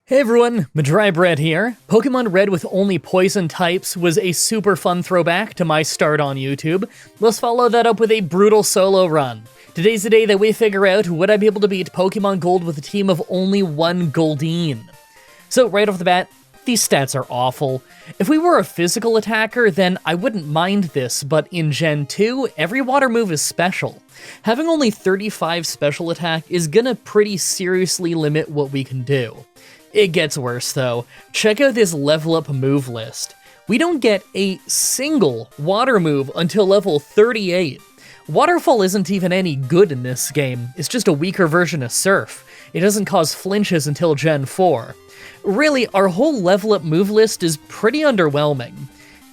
Hey everyone, Mah-Dry-Bread here. Pokemon Red with only poison types was a super fun throwback to my start on YouTube. Let's follow that up with a brutal solo run. Today's the day that we figure out would I be able to beat Pokemon Gold with a team of only one Goldeen. So right off the bat, these stats are awful. If we were a physical attacker, then I wouldn't mind this, but in Gen 2, every water move is special. Having only 35 special attack is gonna pretty seriously limit what we can do. It gets worse though. Check out this level up move list. We don't get a single water move until level 38. Waterfall isn't even any good in this game, it's just a weaker version of Surf. It doesn't cause flinches until Gen 4. Really, our whole level up move list is pretty underwhelming.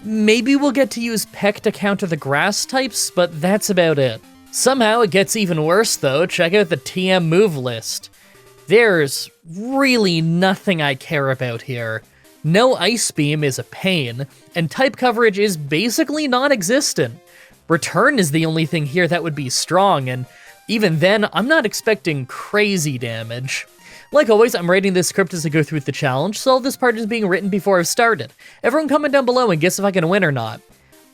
Maybe we'll get to use Peck to counter the grass types, but that's about it. Somehow it gets even worse though. Check out the TM move list. There's really nothing I care about here. No Ice Beam is a pain, and type coverage is basically non-existent. Return is the only thing here that would be strong, and even then, I'm not expecting crazy damage. Like always, I'm writing this script as I go through the challenge, so all this part is being written before I've started. Everyone comment down below and guess if I can win or not.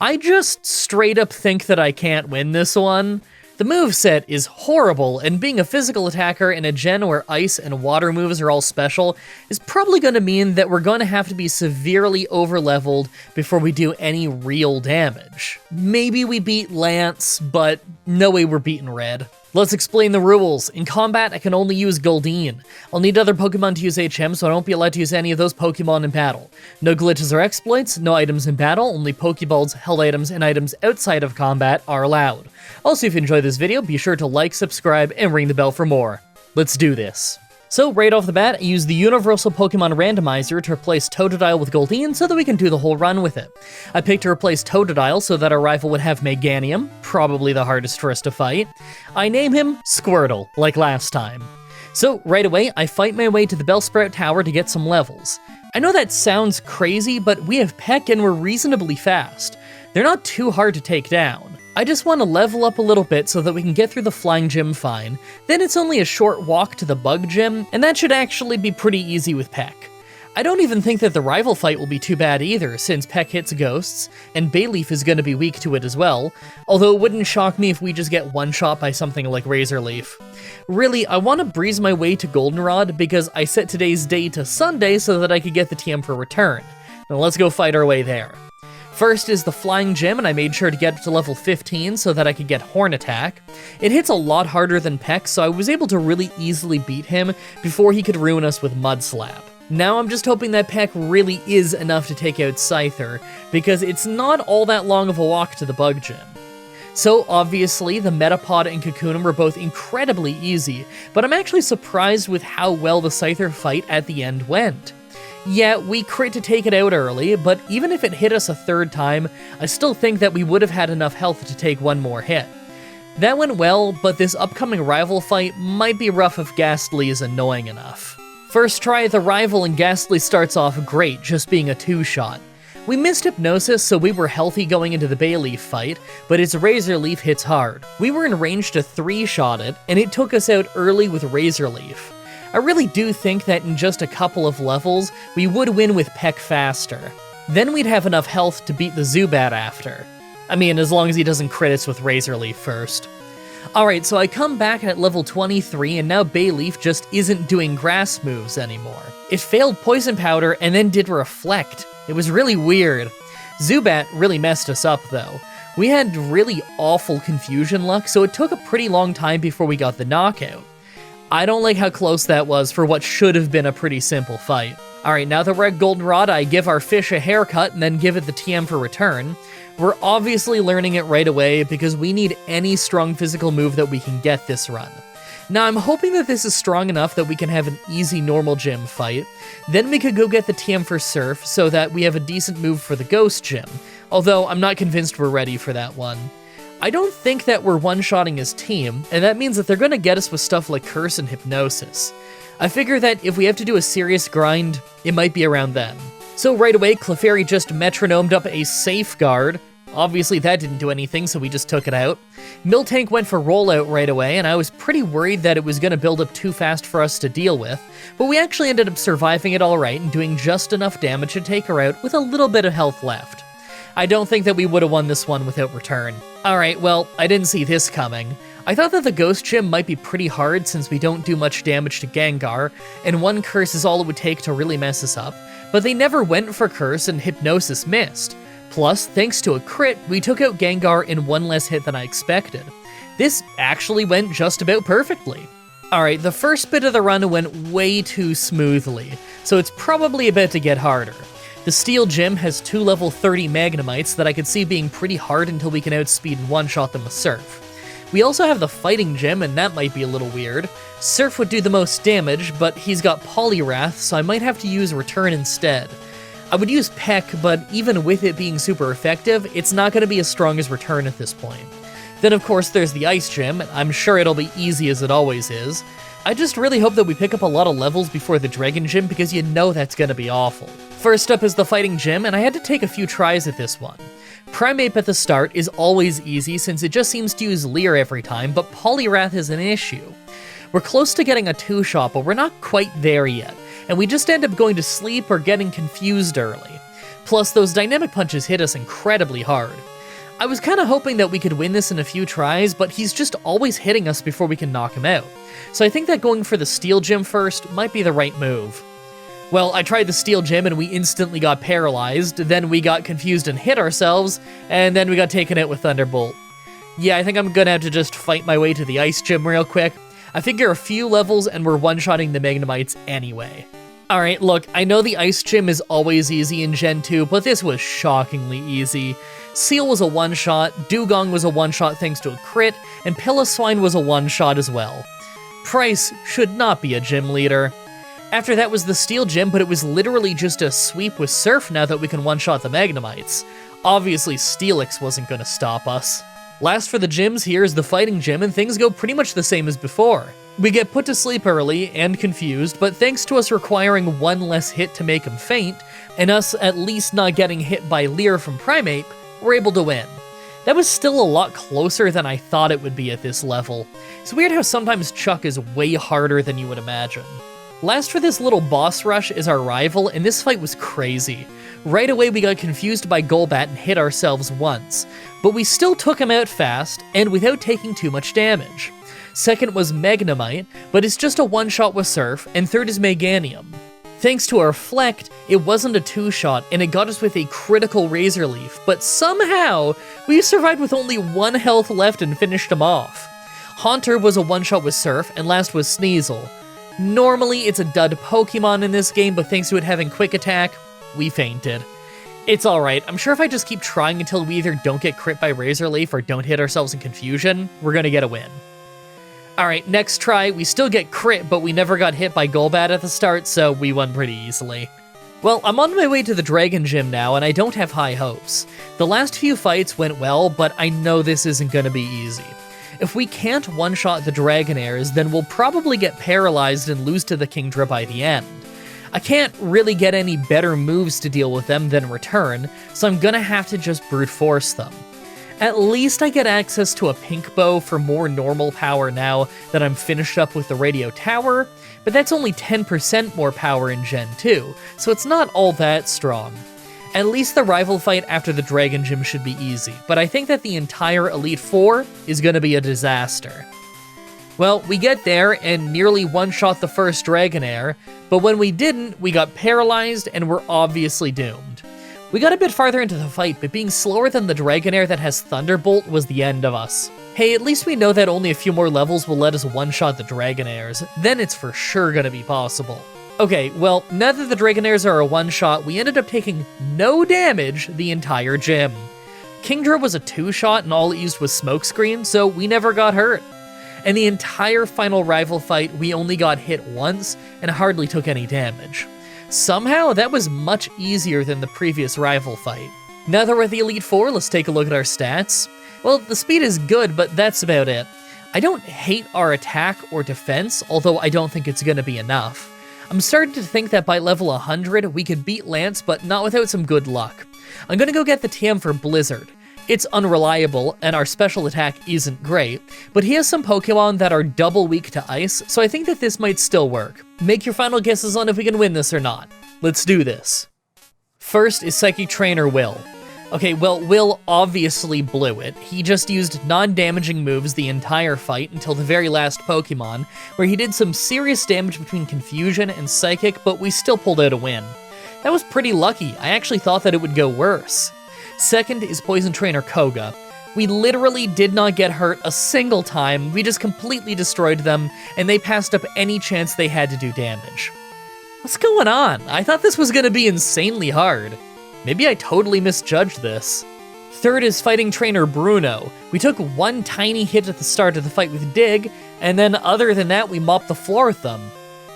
I just straight up think that I can't win this one. The moveset is horrible, and being a physical attacker in a gen where ice and water moves are all special is probably going to mean that we're going to have to be severely overleveled before we do any real damage. Maybe we beat Lance, but no way we're beating Red. Let's explain the rules. In combat, I can only use Goldeen. I'll need other Pokemon to use HM, so I won't be allowed to use any of those Pokemon in battle. No glitches or exploits, no items in battle, only Pokeballs, held items, and items outside of combat are allowed. Also, if you enjoyed this video, be sure to like, subscribe, and ring the bell for more. Let's do this. So right off the bat, I use the Universal Pokemon Randomizer to replace Totodile with Goldeen so that we can do the whole run with it. I picked to replace Totodile so that our rival would have Meganium, probably the hardest for us to fight. I name him Squirtle, like last time. So right away, I fight my way to the Bellsprout Tower to get some levels. I know that sounds crazy, but we have Peck and we're reasonably fast. They're not too hard to take down. I just want to level up a little bit so that we can get through the Flying Gym fine. Then it's only a short walk to the Bug Gym, and that should actually be pretty easy with Peck. I don't even think that the rival fight will be too bad either, since Peck hits ghosts, and Bayleaf is going to be weak to it as well, although it wouldn't shock me if we just get one-shot by something like Razor Leaf. Really, I want to breeze my way to Goldenrod because I set today's day to Sunday so that I could get the TM for return. Now let's go fight our way there. First is the Flying Gym, and I made sure to get up to level 15 so that I could get Horn Attack. It hits a lot harder than Peck, so I was able to really easily beat him before he could ruin us with Mud Slap. Now I'm just hoping that Peck really is enough to take out Scyther, because it's not all that long of a walk to the Bug Gym. So obviously, the Metapod and Cocoonum were both incredibly easy, but I'm actually surprised with how well the Scyther fight at the end went. Yeah, we crit to take it out early, but even if it hit us a third time, I still think that we would have had enough health to take one more hit. That went well, but this upcoming rival fight might be rough if Ghastly is annoying enough. First try at the rival and Ghastly starts off great, just being a two-shot. We missed Hypnosis, so we were healthy going into the Bayleaf fight, but its Razor Leaf hits hard. We were in range to three-shot it, and it took us out early with Razor Leaf. I really do think that in just a couple of levels, we would win with Peck faster. Then we'd have enough health to beat the Zubat after. I mean, as long as he doesn't crit us with Razor Leaf first. Alright, so I come back at level 23, and now Bayleaf just isn't doing grass moves anymore. It failed Poison Powder and then did Reflect. It was really weird. Zubat really messed us up though. We had really awful confusion luck, so it took a pretty long time before we got the knockout. I don't like how close that was for what should have been a pretty simple fight. Alright, now that we're at Goldenrod, I give our fish a haircut and then give it the TM for return. We're obviously learning it right away because we need any strong physical move that we can get this run. Now I'm hoping that this is strong enough that we can have an easy normal gym fight. Then we could go get the TM for Surf so that we have a decent move for the Ghost Gym, although I'm not convinced we're ready for that one. I don't think that we're one-shotting his team, and that means that they're gonna get us with stuff like Curse and Hypnosis. I figure that if we have to do a serious grind, it might be around then. So right away, Clefairy just metronomed up a Safeguard. Obviously that didn't do anything, so we just took it out. Miltank went for rollout right away, and I was pretty worried that it was going to build up too fast for us to deal with, but we actually ended up surviving it alright and doing just enough damage to take her out with a little bit of health left. I don't think that we would have won this one without return. Alright, well, I didn't see this coming. I thought that the Ghost Gym might be pretty hard since we don't do much damage to Gengar, and one Curse is all it would take to really mess us up, but they never went for Curse and Hypnosis missed. Plus, thanks to a crit, we took out Gengar in one less hit than I expected. This actually went just about perfectly. Alright, the first bit of the run went way too smoothly, so it's probably about to get harder. The Steel Gym has 2 level 30 Magnemites that I could see being pretty hard until we can outspeed and one-shot them with Surf. We also have the Fighting Gym, and that might be a little weird. Surf would do the most damage, but he's got Poliwrath, so I might have to use Return instead. I would use Peck, but even with it being super effective, it's not going to be as strong as Return at this point. Then of course there's the Ice Gym, and I'm sure it'll be easy as it always is. I just really hope that we pick up a lot of levels before the Dragon Gym because you know that's going to be awful. First up is the Fighting Gym, and I had to take a few tries at this one. Primeape at the start is always easy since it just seems to use Leer every time, but Poliwrath is an issue. We're close to getting a 2-shot, but we're not quite there yet, and we just end up going to sleep or getting confused early. Plus, those Dynamic Punches hit us incredibly hard. I was kinda hoping that we could win this in a few tries, but he's just always hitting us before we can knock him out. So I think that going for the Steel Gym first might be the right move. Well, I tried the Steel Gym and we instantly got paralyzed, then we got confused and hit ourselves, and then we got taken out with Thunderbolt. Yeah, I think I'm gonna have to just fight my way to the Ice Gym real quick. I figure a few levels and we're one-shotting the Magnemites anyway. Alright, look, I know the Ice Gym is always easy in Gen 2, but this was shockingly easy. Seal was a one-shot, Dugong was a one-shot thanks to a crit, and Piloswine was a one-shot as well. Price should not be a gym leader. After that was the Steel Gym, but it was literally just a sweep with Surf now that we can one-shot the Magnemites. Obviously, Steelix wasn't gonna stop us. Last for the gyms, here is the Fighting Gym, and things go pretty much the same as before. We get put to sleep early and confused, but thanks to us requiring one less hit to make him faint, and us at least not getting hit by Leer from Primeape, we're able to win. That was still a lot closer than I thought it would be at this level. It's weird how sometimes Chuck is way harder than you would imagine. Last for this little boss rush is our rival, and this fight was crazy. Right away we got confused by Golbat and hit ourselves once, but we still took him out fast, and without taking too much damage. Second was Magnemite, but it's just a one-shot with Surf, and third is Meganium. Thanks to our Flecked, it wasn't a 2-shot, and it got us with a critical Razor Leaf, but somehow, we survived with only 1 health left and finished him off. Haunter was a one-shot with Surf, and last was Sneasel. Normally, it's a dud Pokemon in this game, but thanks to it having Quick Attack, we fainted. It's alright, I'm sure if I just keep trying until we either don't get crit by Razor Leaf or don't hit ourselves in confusion, we're gonna get a win. Alright, next try, we still get crit, but we never got hit by Golbat at the start, so we won pretty easily. Well, I'm on my way to the Dragon Gym now, and I don't have high hopes. The last few fights went well, but I know this isn't gonna be easy. If we can't one-shot the Dragonairs, then we'll probably get paralyzed and lose to the Kingdra by the end. I can't really get any better moves to deal with them than Return, so I'm gonna have to just brute force them. At least I get access to a Pink Bow for more normal power now that I'm finished up with the Radio Tower, but that's only 10% more power in Gen 2, so it's not all that strong. At least the rival fight after the Dragon Gym should be easy, but I think that the entire Elite Four is gonna be a disaster. Well, we get there and nearly one-shot the first Dragonair, but when we didn't, we got paralyzed and were obviously doomed. We got a bit farther into the fight, but being slower than the Dragonair that has Thunderbolt was the end of us. Hey, at least we know that only a few more levels will let us one-shot the Dragonairs, then it's for sure gonna be possible. Okay, well, now that the Dragonairs are a one-shot, we ended up taking no damage the entire gym. Kingdra was a 2-shot and all it used was Smokescreen, so we never got hurt. And the entire final rival fight, we only got hit once and hardly took any damage. Somehow, that was much easier than the previous rival fight. Now that we're at the Elite Four, let's take a look at our stats. Well, the speed is good, but that's about it. I don't hate our attack or defense, although I don't think it's gonna be enough. I'm starting to think that by level 100, we could beat Lance, but not without some good luck. I'm gonna go get the TM for Blizzard. It's unreliable, and our special attack isn't great, but he has some Pokemon that are double weak to ice, so I think that this might still work. Make your final guesses on if we can win this or not. Let's do this. First is Psychic Trainer Will. Okay, well, Will obviously blew it. He just used non-damaging moves the entire fight until the very last Pokemon, where he did some serious damage between Confusion and Psychic, but we still pulled out a win. That was pretty lucky. I actually thought that it would go worse. Second is Poison Trainer Koga. We literally did not get hurt a single time, we just completely destroyed them, and they passed up any chance they had to do damage. What's going on? I thought this was gonna be insanely hard. Maybe I totally misjudged this. Third is Fighting Trainer Bruno. We took one tiny hit at the start of the fight with Dig, and then other than that, we mopped the floor with them.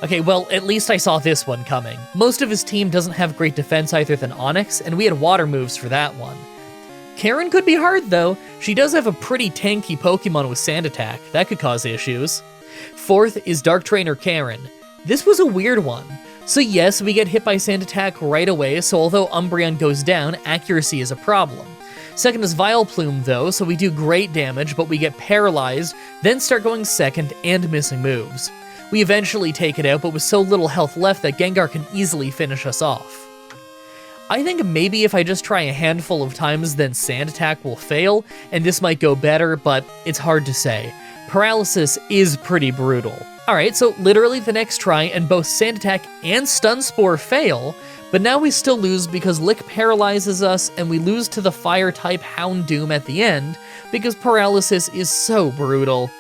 Okay, well, at least I saw this one coming. Most of his team doesn't have great defense either than Onix, and we had water moves for that one. Karen could be hard though. She does have a pretty tanky Pokemon with Sand Attack. That could cause issues. Fourth is Dark Trainer Karen. This was a weird one. So yes, we get hit by Sand Attack right away, so although Umbreon goes down, accuracy is a problem. Second is Vileplume though, so we do great damage, but we get paralyzed, then start going second and missing moves. We eventually take it out, but with so little health left that Gengar can easily finish us off. I think maybe if I just try a handful of times, then Sand Attack will fail, and this might go better, but it's hard to say. Paralysis is pretty brutal. Alright, so literally the next try, and both Sand Attack and Stun Spore fail, but now we still lose because Lick paralyzes us, and we lose to the Fire-type Houndoom at the end, because Paralysis is so brutal.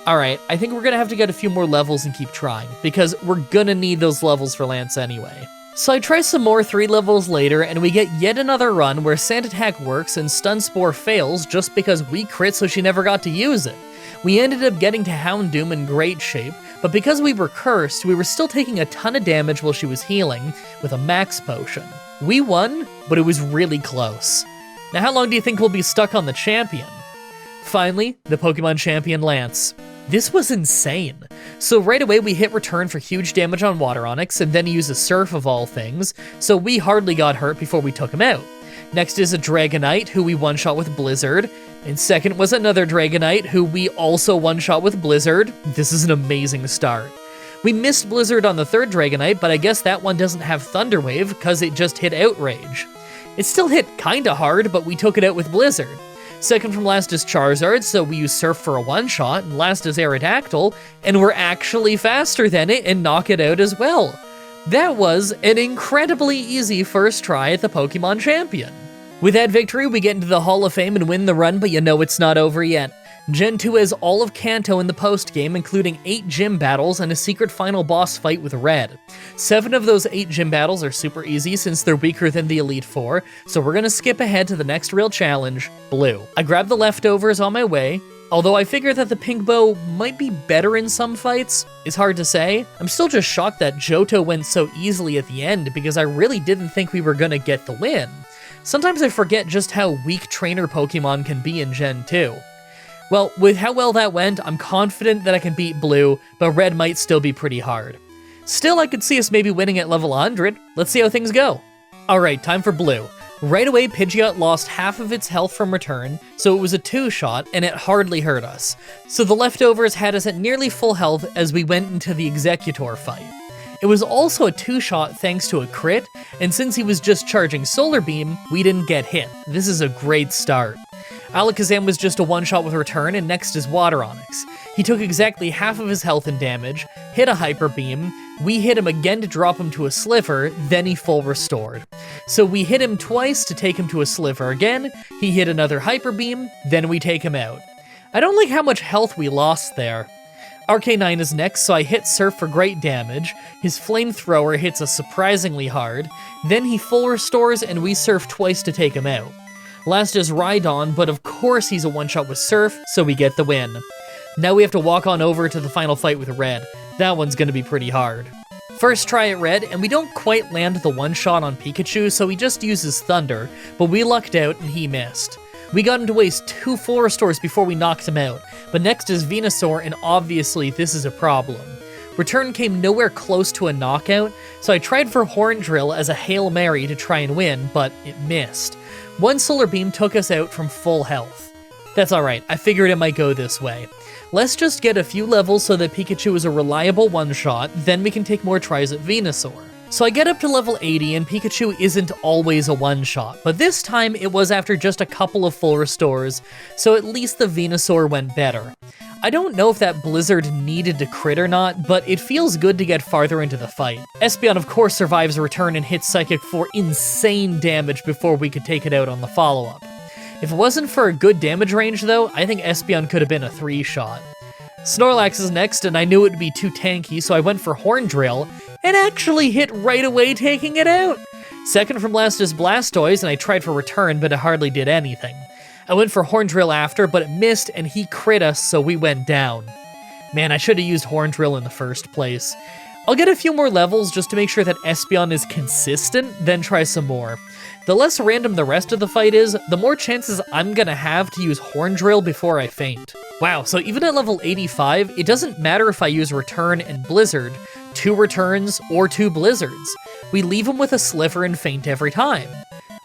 Alright, I think we're gonna have to get a few more levels and keep trying, because we're gonna need those levels for Lance anyway. So I try some more 3 levels later, and we get yet another run where Sand Attack works and Stun Spore fails just because we crit so she never got to use it. We ended up getting to Houndoom in great shape, but because we were cursed, we were still taking a ton of damage while she was healing with a max potion. We won, but it was really close. Now how long do you think we'll be stuck on the champion? Finally, the Pokemon champion Lance. This was insane. So right away we hit return for huge damage on Water Onix, and then he uses Surf of all things, so we hardly got hurt before we took him out. Next is a Dragonite, who we one-shot with Blizzard, and second was another Dragonite, who we also one-shot with Blizzard. This is an amazing start. We missed Blizzard on the third Dragonite, but I guess that one doesn't have Thunder Wave, because it just hit Outrage. It still hit kinda hard, but we took it out with Blizzard. Second from last is Charizard, so we use Surf for a one-shot, and last is Aerodactyl, and we're actually faster than it and knock it out as well. That was an incredibly easy first try at the Pokemon Champion. With that victory, we get into the Hall of Fame and win the run, but you know it's not over yet. Gen 2 has all of Kanto in the post-game, including 8 gym battles and a secret final boss fight with Red. 7 of those 8 gym battles are super easy since they're weaker than the Elite Four, so we're gonna skip ahead to the next real challenge, Blue. I grabbed the leftovers on my way, although I figure that the Pink Bow might be better in some fights. It's hard to say. I'm still just shocked that Johto went so easily at the end because I really didn't think we were gonna get the win. Sometimes I forget just how weak trainer Pokemon can be in Gen 2. Well, with how well that went, I'm confident that I can beat Blue, but Red might still be pretty hard. Still, I could see us maybe winning at level 100. Let's see how things go. Alright, time for Blue. Right away, Pidgeot lost half of its health from return, so it was a 2-shot, and it hardly hurt us. So the leftovers had us at nearly full health as we went into the Executor fight. It was also a 2-shot thanks to a crit, and since he was just charging Solar Beam, we didn't get hit. This is a great start. Alakazam was just a 1-shot with return, and next is Water Onix. He took exactly half of his health and damage, hit a Hyper Beam, we hit him again to drop him to a Sliver, then he full restored. So we hit him twice to take him to a Sliver again, he hit another Hyper Beam, then we take him out. I don't like how much health we lost there. Arcanine is next, so I hit Surf for great damage, his Flamethrower hits us surprisingly hard, then he full restores and we Surf twice to take him out. Last is Rhydon, but of course he's a 1-shot with Surf, so we get the win. Now we have to walk on over to the final fight with Red. That one's gonna be pretty hard. First try at Red, and we don't quite land the 1-shot on Pikachu, so he just uses Thunder, but we lucked out and he missed. We got him to waste 2 full restores before we knocked him out, but next is Venusaur, and obviously this is a problem. Return came nowhere close to a knockout, so I tried for Horn Drill as a Hail Mary to try and win, but it missed. One Solar Beam took us out from full health. That's alright, I figured it might go this way. Let's just get a few levels so that Pikachu is a reliable one-shot, then we can take more tries at Venusaur. So I get up to level 80 and Pikachu isn't always a one-shot, but this time it was after just a couple of full restores, so at least the Venusaur went better. I don't know if that Blizzard needed to crit or not, but it feels good to get farther into the fight. Espeon of course survives a return and hits Psychic for insane damage before we could take it out on the follow-up. If it wasn't for a good damage range though, I think Espeon could have been a 3-shot. Snorlax is next, and I knew it would be too tanky, so I went for Horn Drill, and actually hit right away taking it out! Second from last is Blastoise, and I tried for Return, but it hardly did anything. I went for Horn Drill after, but it missed, and he crit us, so we went down. Man, I should have used Horn Drill in the first place. I'll get a few more levels just to make sure that Espeon is consistent, then try some more. The less random the rest of the fight is, the more chances I'm gonna have to use Horn Drill before I faint. Wow, so even at level 85, it doesn't matter if I use Return and Blizzard, 2 Returns, or 2 Blizzards. We leave him with a Sliver and faint every time.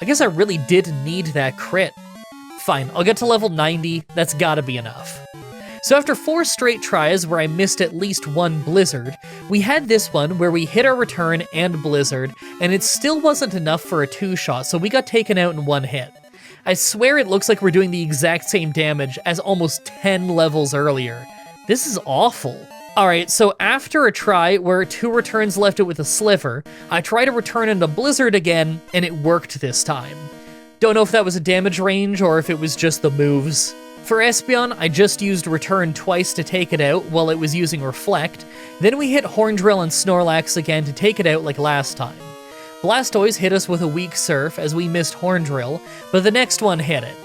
I guess I really did need that crit. Fine, I'll get to level 90, that's gotta be enough. So after 4 straight tries where I missed at least 1 Blizzard, we had this one where we hit our Return and Blizzard, and it still wasn't enough for a 2-shot, so we got taken out in 1 hit. I swear it looks like we're doing the exact same damage as almost 10 levels earlier. This is awful. Alright, so after a try where 2 returns left it with a Sliver, I tried to return into Blizzard again, and it worked this time. Don't know if that was a damage range or if it was just the moves. For Espeon, I just used Return twice to take it out while it was using Reflect, then we hit Horn Drill and Snorlax again to take it out like last time. Blastoise hit us with a weak Surf as we missed Horn Drill, but the next one hit it.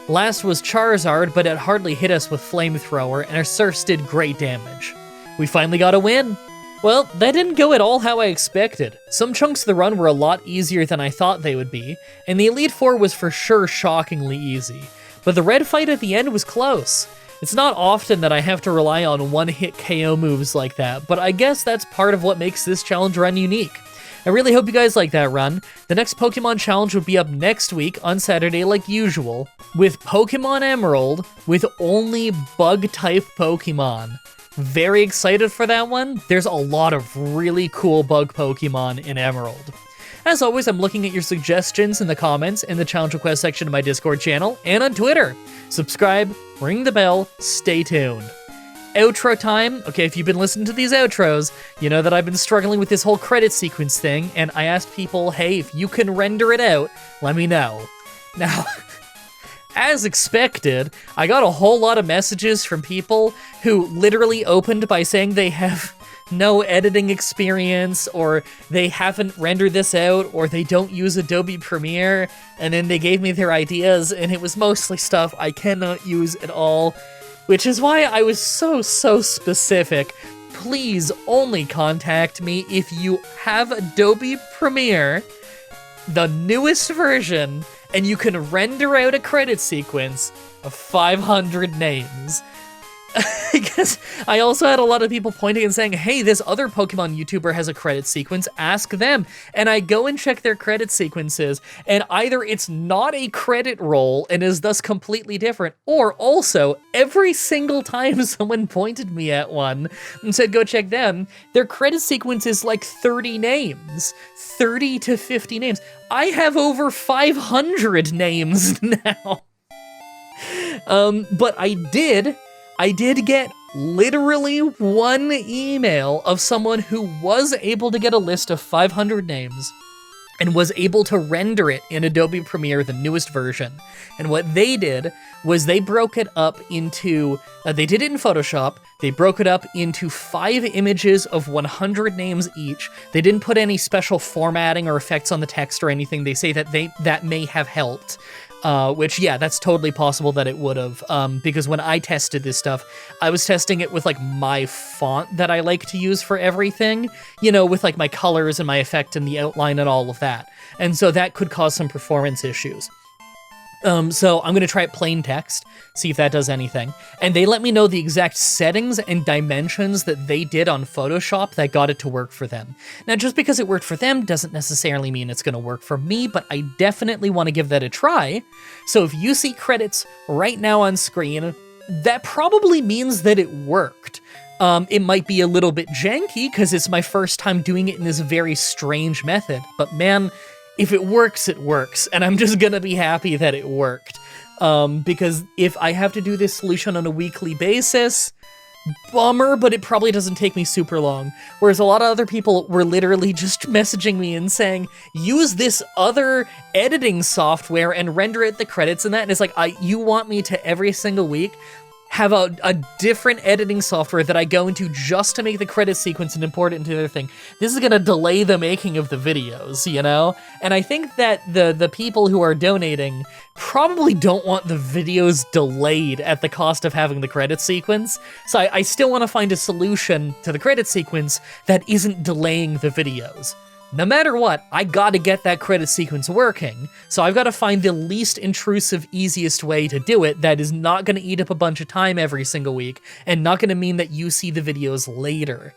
Last was Charizard, but it hardly hit us with Flamethrower, and our Surfs did great damage. We finally got a win! Well, that didn't go at all how I expected. Some chunks of the run were a lot easier than I thought they would be, and the Elite Four was for sure shockingly easy. But the red fight at the end was close. It's not often that I have to rely on one-hit KO moves like that, but I guess that's part of what makes this challenge run unique. I really hope you guys like that run. The next Pokemon challenge will be up next week on Saturday like usual, with Pokemon Emerald with only bug-type Pokemon. Very excited for that one. There's a lot of really cool bug Pokemon in Emerald. As always, I'm looking at your suggestions in the comments in the challenge request section of my Discord channel and on Twitter. Subscribe, ring the bell, stay tuned. Outro time. Okay, if you've been listening to these outros, you know that I've been struggling with this whole credit sequence thing, and I asked people, hey, if you can render it out, let me know. Now, as expected, I got a whole lot of messages from people who literally opened by saying they have no editing experience, or they haven't rendered this out, or they don't use Adobe Premiere, and then they gave me their ideas, and it was mostly stuff I cannot use at all, which is why I was so specific. Please only contact me if you have Adobe Premiere, the newest version, and you can render out a credit sequence of 500 names. Because I also had a lot of people pointing and saying, hey, this other Pokemon YouTuber has a credit sequence, ask them. And I go and check their credit sequences, and either it's not a credit roll and is thus completely different, or also, every single time someone pointed me at one and said, go check them, their credit sequence is like 30 names. 30 to 50 names. I have over 500 names now. But I did get literally one email of someone who was able to get a list of 500 names and was able to render it in Adobe Premiere, the newest version. And what they did was they broke it up into, they did it in Photoshop, they broke it up into 5 images of 100 names each. They didn't put any special formatting or effects on the text or anything. They say that that may have helped. Which, yeah, that's totally possible that it would have, because when I tested this stuff, I was testing it with, like, my font that I like to use for everything, you know, with, like, my colors and my effect and the outline and all of that. And so that could cause some performance issues. So I'm gonna try it plain text, see if that does anything. And they let me know the exact settings and dimensions that they did on Photoshop that got it to work for them. Now, just because it worked for them doesn't necessarily mean it's gonna work for me, but I definitely wanna give that a try. So if you see credits right now on screen, that probably means that it worked. It might be a little bit janky because it's my first time doing it in this very strange method, but man, if it works, it works, and I'm just gonna be happy that it worked. Because if I have to do this solution on a weekly basis, bummer, but it probably doesn't take me super long. Whereas a lot of other people were literally just messaging me and saying, use this other editing software and render it the credits and that, and it's like, you want me to every single week have a different editing software that I go into just to make the credit sequence and import it into their thing. This is gonna delay the making of the videos, you know? And I think that the people who are donating probably don't want the videos delayed at the cost of having the credit sequence. So I still wanna find a solution to the credit sequence that isn't delaying the videos. No matter what, I gotta get that credit sequence working, so I've gotta find the least intrusive, easiest way to do it that is not gonna eat up a bunch of time every single week, and not gonna mean that you see the videos later.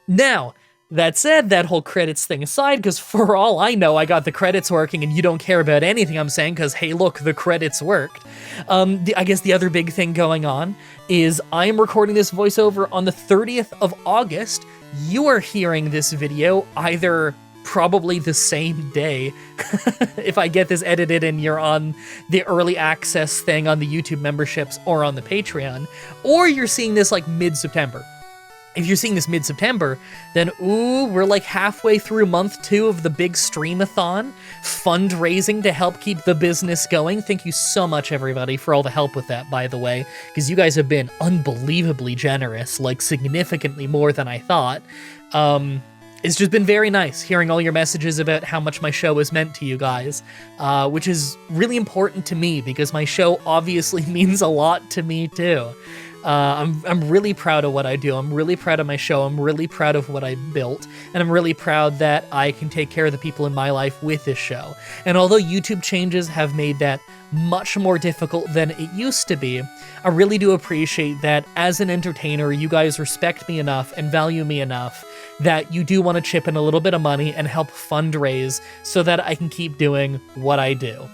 Now, that said, that whole credits thing aside, because for all I know, I got the credits working and you don't care about anything I'm saying, because hey look, the credits worked. I guess the other big thing going on is I am recording this voiceover on the 30th of August. You are hearing this video either probably the same day, if I get this edited and you're on the early access thing on the YouTube memberships or on the Patreon, or you're seeing this like mid-September. If you're seeing this mid-September, then ooh, we're like halfway through month 2 of the big streamathon, fundraising to help keep the business going. Thank you so much, everybody, for all the help with that, by the way, because you guys have been unbelievably generous, like significantly more than I thought. It's just been very nice hearing all your messages about how much my show has meant to you guys, which is really important to me because my show obviously means a lot to me too. I'm really proud of what I do. I'm really proud of my show. I'm really proud of what I built. And I'm really proud that I can take care of the people in my life with this show. And although YouTube changes have made that much more difficult than it used to be, I really do appreciate that as an entertainer, you guys respect me enough and value me enough that you do want to chip in a little bit of money and help fundraise so that I can keep doing what I do.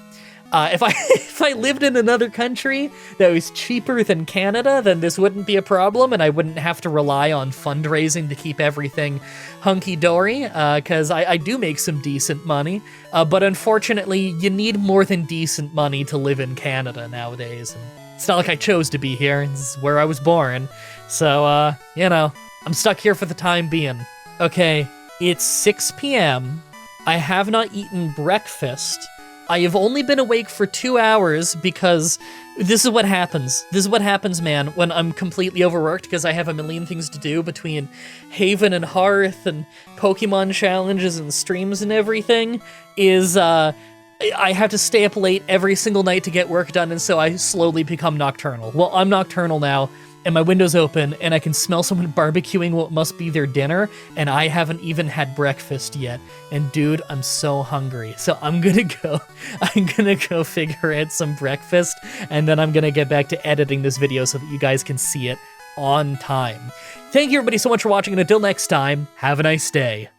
If I lived in another country that was cheaper than Canada, then this wouldn't be a problem, and I wouldn't have to rely on fundraising to keep everything hunky-dory, because I do make some decent money, but unfortunately, you need more than decent money to live in Canada nowadays, and it's not like I chose to be here, this is where I was born, so, you know, I'm stuck here for the time being. Okay, it's 6 p.m., I have not eaten breakfast. I have only been awake for 2 hours because this is what happens. This is what happens, man, when I'm completely overworked because I have a million things to do between Haven and Hearth and Pokemon challenges and streams and everything, is I have to stay up late every single night to get work done, and so I slowly become nocturnal. Well, I'm nocturnal now, and my window's open, and I can smell someone barbecuing what must be their dinner, and I haven't even had breakfast yet. And dude, I'm so hungry. So I'm gonna go figure out some breakfast, and then I'm gonna get back to editing this video so that you guys can see it on time. Thank you everybody so much for watching, and until next time, have a nice day.